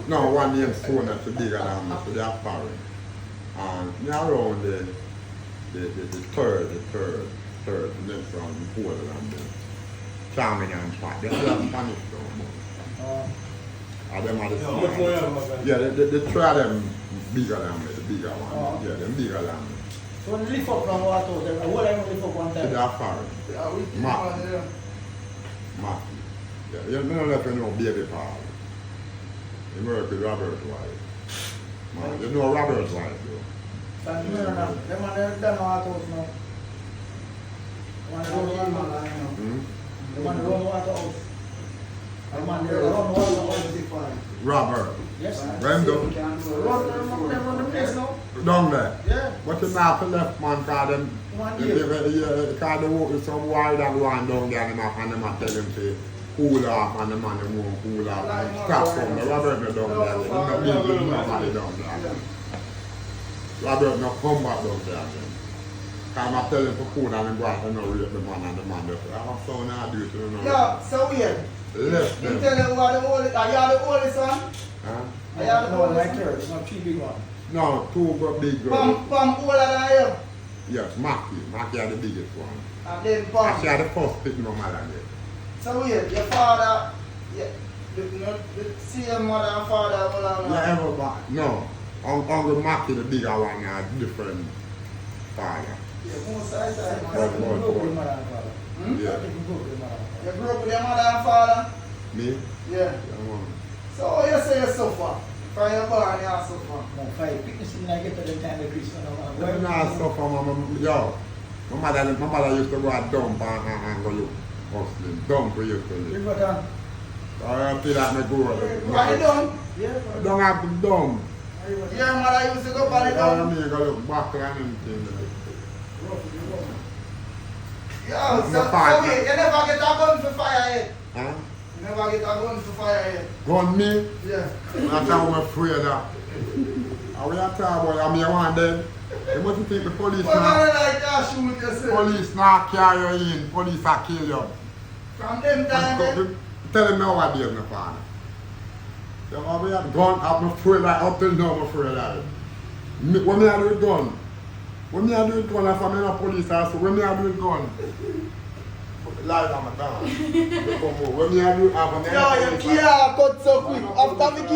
No, one named Stone that's bigger than me, so they are foreign. And me around the third, next round, the fourth and the Charming and Fat. They all have Spanish though. And them are the small. Yeah, the three of them bigger than me, the bigger one. Yeah, them bigger than me. So when you lift up from what out there, what I lift up one time? They are foreign. Matt. Yeah, you don't let you know baby Paul. You work with Robert's wife. Man, you know Robert's wife though. And you know, them man they done what out now. One run water line now. The man run water house. The man they run water house. Robert. Yes, sir. Where him go? Run the place now. Down there. Yeah. But you not to left man cause them cause they walk with some wire that go on down there and them a tell him to cool off and the man them won't cool off and stop from the Robert no down there. He no build nobody down there. Robert no come back down there again. Cause I tell him to cool and him go out and no rape the man and the man just I have someone I do it to you know. Yeah, so weird. Left You them. tell them what the oldest, are you the oldest one? Huh? Are you the No, like oldest? her, it's not three big one. No, two big girls. Pam older than you. Yes, Mackie. Mackie are the biggest one. And then She Pam. are the first pick no mother get. So weird, your father, the same mother and father will Yeah, have everybody. No. Uncle Mackie, the bigger one, are different father. yeah, most side side. But- You grew up with your mother and father. Hmm? Yeah. I think you grew up with your mother and You father. grew up with your mother and father? Me? Yeah. Yeah, man. So how you say you suffer? From your born you suffer. No, five. Pick this thing I get to the time of Christmas. When I suffer, yo, my mother used to go and dump and go look hustling. Dump we used to You live. got on? I feel like me go. What you done? Yeah. Don't have to dump. Your mother used to go by the I dump. mean, go look back and anything. Yo, My so father. wait, you never get a gun for fire yet? Huh? You never get a gun for fire yet? Gun me? Yeah. That's how I'm afraid of. And we are talking about, I mean, I want them. They must think the police But now. I like that shoot yourself. Police now carry you in, police are kill you. From them time, then, Tell them now what they're my father. You know, we have gun, I'm afraid like, up till now I'm afraid of it. When me I do it gun, when me I do it gun, if I'm in a police house, when me I do it gun, lie down my down. When me I do it, I'm in a yo, police you can't cut so quick. After me